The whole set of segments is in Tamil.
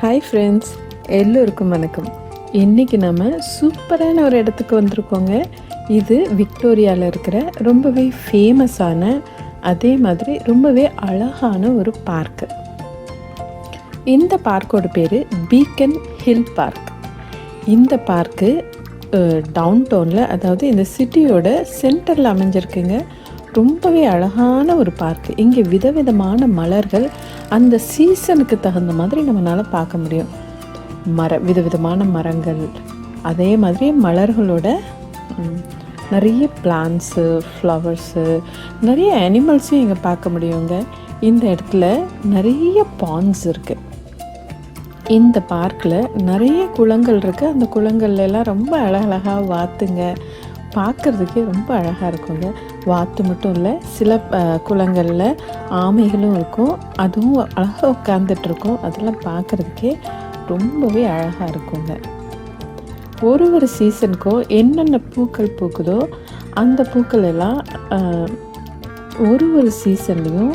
ஹாய் ஃப்ரெண்ட்ஸ், எல்லோருக்கும் வணக்கம். இன்றைக்கி நம்ம சூப்பரான ஒரு இடத்துக்கு வந்திருக்கோங்க. இது விக்டோரியாவில் இருக்கிற ரொம்பவே ஃபேமஸான, அதே மாதிரி ரொம்பவே அழகான ஒரு பார்க்கு. இந்த பார்க்கோட பேர் பீக்கன் ஹில் பார்க். இந்த பார்க்கு டவுன் டவுனில், அதாவது இந்த சிட்டியோட சென்டரில் அமைஞ்சிருக்குங்க. ரொம்பவே அழகான ஒரு பார்க்கு. இங்கே விதவிதமான மலர்கள் அந்த சீசனுக்கு தகுந்த மாதிரி நம்மளால் பார்க்க முடியும். விதவிதமான மரங்கள், அதே மாதிரி மலர்களோட நிறைய பிளான்ட்ஸு, ஃப்ளவர்ஸு, நிறைய அனிமல்ஸும் இங்கே பார்க்க முடியுங்க. இந்த இடத்துல நிறைய பாண்ட்ஸ் இருக்குது. இந்த பார்க்கில் நிறைய குளங்கள் இருக்குது. அந்த குளங்கள்லாம் ரொம்ப அழகழகாக வாத்துங்க பார்க்குறதுக்கே ரொம்ப அழகாக இருக்குங்க. வாத்து மட்டும் இல்லை, சில குளங்களில் ஆமைகளும் இருக்கும். அதுவும் அழகாக உட்காந்துட்ருக்கும். அதெல்லாம் பார்க்குறதுக்கே ரொம்பவே அழகாக இருக்குங்க. ஒரு சீசனுக்கும் என்னென்ன பூக்கள் பூக்குதோ அந்த பூக்கள் எல்லாம் ஒரு சீசன்லேயும்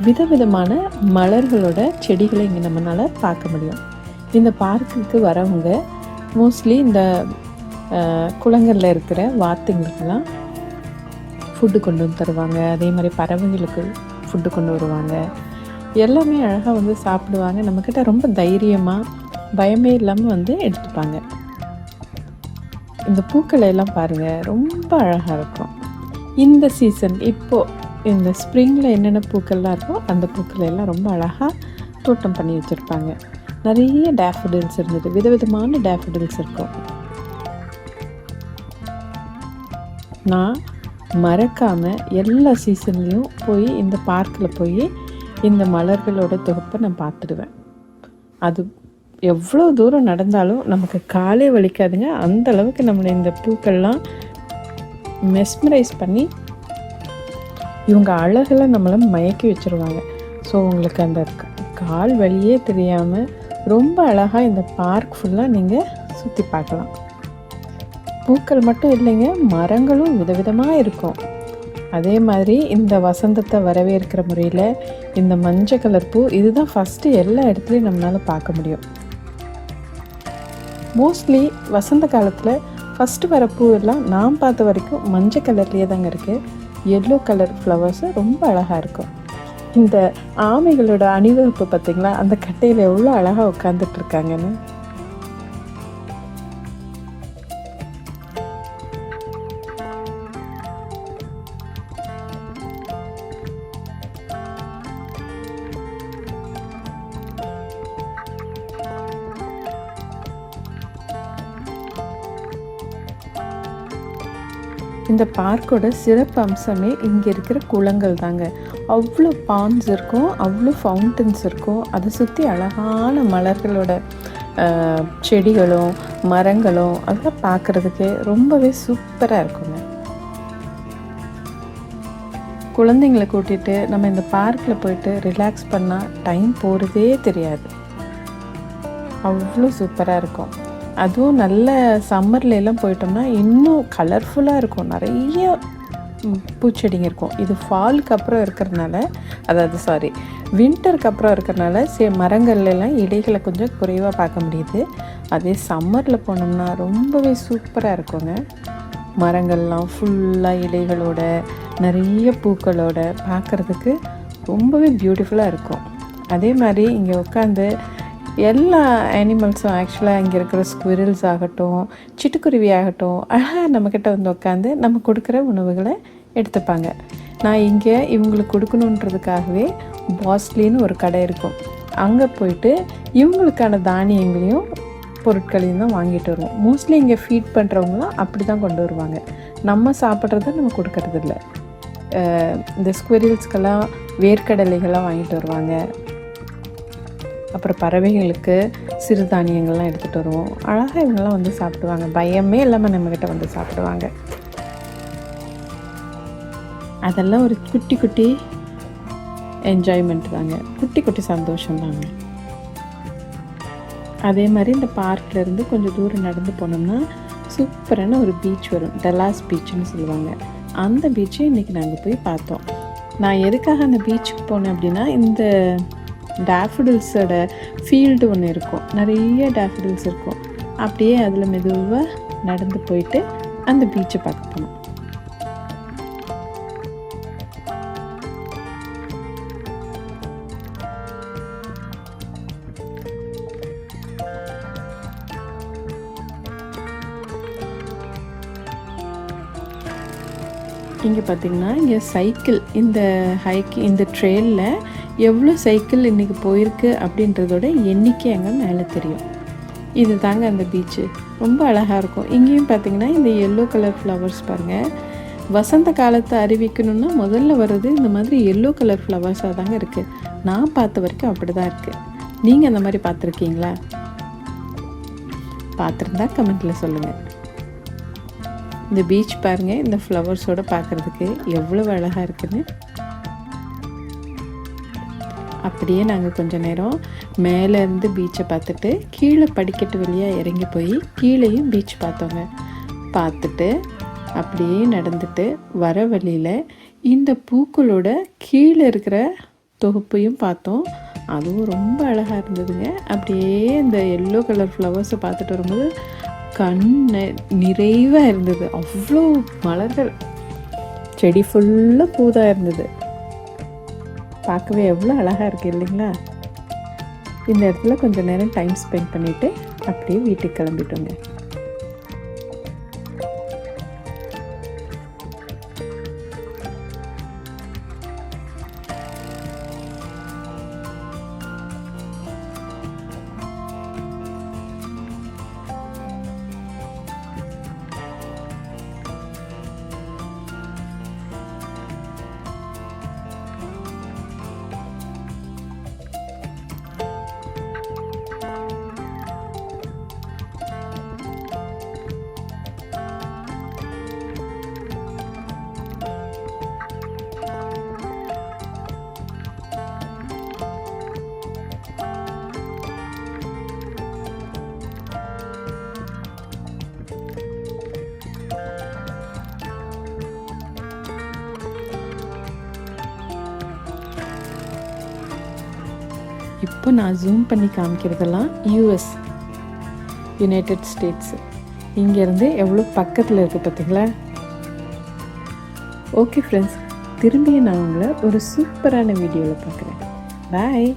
விதவிதமான மலர்களோட செடிகளை இங்கே நம்மளால் பார்க்க முடியும். இந்த பார்க்குக்கு வரவங்க மோஸ்ட்லி இந்த குளங்களில் இருக்கிற வாத்துங்களுக்கெல்லாம் ஃபுட்டு கொண்டு வந்து தருவாங்க. அதே மாதிரி பறவைகளுக்கு ஃபுட்டு கொண்டு வருவாங்க. எல்லாமே அழகாக வந்து சாப்பிடுவாங்க. நம்மக்கிட்ட ரொம்ப தைரியமாக, பயமே இல்லாமல் வந்து எடுத்துப்பாங்க. இந்த பூக்களை எல்லாம் பாருங்கள், ரொம்ப அழகாக இருக்கும். இந்த சீசன் இப்போது இந்த ஸ்ப்ரிங்கில் என்னென்ன பூக்கள்லாம் இருக்கோ அந்த பூக்களை எல்லாம் ரொம்ப அழகாக தோட்டம் பண்ணி வச்சுருப்பாங்க. நிறைய டேஃபடில்ஸ் இருந்தது, விதவிதமான டேஃபடில்ஸ் இருக்கும். நான் மறக்காமல் எல்லா சீசன்லேயும் போய் இந்த பார்க்கில் போய் இந்த மலர்களோட தொகுப்பை நான் பார்த்துடுவேன். அது எவ்வளோ தூரம் நடந்தாலும் நமக்கு காலே வலிக்காதுங்க. அந்த அளவுக்கு நம்மளை இந்த பூக்கள்லாம் மெஸ்மரைஸ் பண்ணி இவங்க அழகெல்லாம் நம்மளை மயக்கி வச்சுருவாங்க. ஸோ உங்களுக்கு அந்த கால் வலியே தெரியாமல் ரொம்ப அழகாக இந்த பார்க் ஃபுல்லாக நீங்கள் சுற்றி பார்க்கலாம். பூக்கள் மட்டும் இல்லைங்க, மரங்களும் விதவிதமாக இருக்கும். அதே மாதிரி இந்த வசந்தத்தை வரவேற்கிற முறையில் இந்த மஞ்சள் கலர் பூ, இதுதான் ஃபஸ்ட்டு எல்லா இடத்துலையும் நம்மளால் பார்க்க முடியும். மோஸ்ட்லி வசந்த காலத்தில் ஃபஸ்ட்டு வர பூ எல்லாம் நான் பார்த்த வரைக்கும் மஞ்சள் கலர்லேயே தாங்க இருக்குது. எல்லோ கலர் ஃப்ளவர்ஸு ரொம்ப அழகாக இருக்கும். இந்த ஆமைகளோட அணிவகுப்பு பார்த்திங்களா, அந்த கட்டையில் எவ்வளோ அழகாக உட்காந்துட்ருக்காங்கன்னு. இந்த பார்க்கோட சிறப்பு அம்சமே இங்கே இருக்கிற குளங்கள் தாங்க. அவ்வளோ பாண்ட்ஸ் இருக்கும், அவ்வளோ ஃபவுண்டன்ஸ் இருக்கும். அதை சுற்றி அழகான மலர்களோட செடிகளும் மரங்களும் அதெல்லாம் பார்க்குறதுக்கு ரொம்பவே சூப்பராக இருக்குங்க. குழந்தைங்களை கூட்டிகிட்டு நம்ம இந்த பார்க்கில் போயிட்டு ரிலாக்ஸ் பண்ணால் டைம் போகிறதே தெரியாது. அவ்வளோ சூப்பராக இருக்கும். அதுவும் நல்ல சம்மர்லாம் போயிட்டோம்னா இன்னும் கலர்ஃபுல்லாக இருக்கும். நிறைய பூச்செடிங்க இருக்கும். இது ஃபாலுக்கு அப்புறம் இருக்கிறதுனால, அதாவது வின்டருக்கு அப்புறம் இருக்கிறதுனால மரங்கள்லாம் இலைகளை கொஞ்சம் குறைவாக பார்க்க முடியுது. அதே சம்மரில் போனோம்னா ரொம்பவே சூப்பராக இருக்குங்க. மரங்கள்லாம் ஃபுல்லாக இலைகளோட, நிறைய பூக்களோட பார்க்குறதுக்கு ரொம்பவே பியூட்டிஃபுல்லாக இருக்கும். அதே மாதிரி இங்கே உட்காந்து எல்லா அனிமல்ஸும், ஆக்சுவலாக இங்கே இருக்கிற ஸ்குவிரல்ஸ் ஆகட்டும், சிட்டுக்குருவி ஆகட்டும், அழகாக நம்மக்கிட்ட வந்து உட்காந்து நம்ம கொடுக்குற உணவுகளை எடுத்துப்பாங்க. நான் இங்கே இவங்களுக்கு கொடுக்கணுன்றதுக்காகவே பாஸ்லின்னு ஒரு கடை இருக்கும். அங்கே போயிட்டு இவங்களுக்கான தானியங்களையும் பொருட்களையும் தான் வாங்கிட்டு வருவோம். மோஸ்ட்லி இங்கே ஃபீட் பண்ணுறவங்களாம் அப்படி தான் கொண்டு வருவாங்க. நம்ம சாப்பிட்றத நம்ம கொடுக்கறதில்ல. இந்த ஸ்குவிரல்ஸ்க்கெல்லாம் வேர்க்கடலைகள்லாம் வாங்கிட்டு வருவாங்க. அப்புறம் பறவைகளுக்கு சிறுதானியங்கள்லாம் எடுத்துகிட்டு வருவோம். அழகாக இவங்கெல்லாம் வந்து சாப்பிடுவாங்க. பயமே இல்லாமல் நம்மக்கிட்ட வந்து சாப்பிடுவாங்க. அதெல்லாம் ஒரு குட்டி குட்டி என்ஜாய்மெண்ட் தாங்க, குட்டி குட்டி சந்தோஷம் தாங்க. அதே மாதிரி இந்த பார்க்லேருந்து கொஞ்சம் தூரம் நடந்து போனோம்னா சூப்பரான ஒரு பீச் வரும். டலாஸ் பீச்சுன்னு சொல்லுவாங்க. அந்த பீச்சை இன்றைக்கி நாங்கள் போய் பார்த்தோம். நான் எதுக்காக அந்த பீச்சுக்கு போனேன் அப்படின்னா, இந்த டேஃபடில்ஸோட ஃபீல்டு ஒன்று இருக்கும், நிறைய டேஃபடில்ஸ் இருக்கும். அப்படியே அதில் மெதுவாக நடந்து போயிட்டு அந்த பீச்சை பார்க்க போனோம். இங்கே பார்த்திங்கன்னா இங்கே சைக்கிள், இந்த ட்ரெயிலில் எவ்வளோ சைக்கிள் இன்றைக்கி போயிருக்கு அப்படின்றதோட எண்ணிக்கை அங்கே மேலே தெரியும். இது தாங்க அந்த பீச்சு, ரொம்ப அழகாக இருக்கும். இங்கேயும் பார்த்திங்கன்னா இந்த எல்லோ கலர் ஃப்ளவர்ஸ் பாருங்கள். வசந்த காலத்தை அறிவிக்கணுன்னா முதல்ல வர்றது இந்த மாதிரி எல்லோ கலர் ஃப்ளவர்ஸாக தாங்க இருக்குது. நான் பார்த்த வரைக்கும் அப்படி தான் இருக்குது. நீங்கள் அந்த மாதிரி பார்த்துருக்கீங்களா? பார்த்துருந்தா கமெண்ட்டில் சொல்லுங்கள். இந்த பீச் பாருங்கள், இந்த ஃப்ளவர்ஸோடு பார்க்குறதுக்கு எவ்வளோ அழகாக இருக்குதுன்னு. அப்படியே நாங்கள் கொஞ்சம் நேரம் மேலேருந்து பீச்சை பார்த்துட்டு கீழே படிக்கட்டு வழியாக இறங்கி போய் கீழேயும் பீச் பார்த்தோங்க. பார்த்துட்டு அப்படியே நடந்துட்டு வர வழியில் இந்த பூக்களோட கீழே இருக்கிற தொகுப்பையும் பார்த்தோம். அதுவும் ரொம்ப அழகாக இருந்ததுங்க. அப்படியே இந்த எல்லோ கலர் ஃப்ளவர்ஸை பார்த்துட்டு வரும்போது கண் நிறைவாக இருந்தது. அவ்வளோ மலர்கள், செடி ஃபுல்லாக பூதாக இருந்தது. பார்க்கவே எவ்வளோ அழகாக இருக்குது இல்லைங்களா? இந்த இடத்துல கொஞ்சம் நேரம் டைம் ஸ்பெண்ட் பண்ணிவிட்டு அப்படியே வீட்டுக்கு கிளம்பிட்டோங்க. இப்போ நான் ஜூம் பண்ணி காமிக்கிறதெல்லாம் யூஎஸ், யுனைடெட் ஸ்டேட்ஸு. இங்கேருந்து எவ்வளோ பக்கத்தில் இருக்குது பார்த்தீங்களா? ஓகே ஃப்ரெண்ட்ஸ், திரும்பியும் நான் உங்களை ஒரு சூப்பரான வீடியோவில் பார்க்குறேன். பாய்.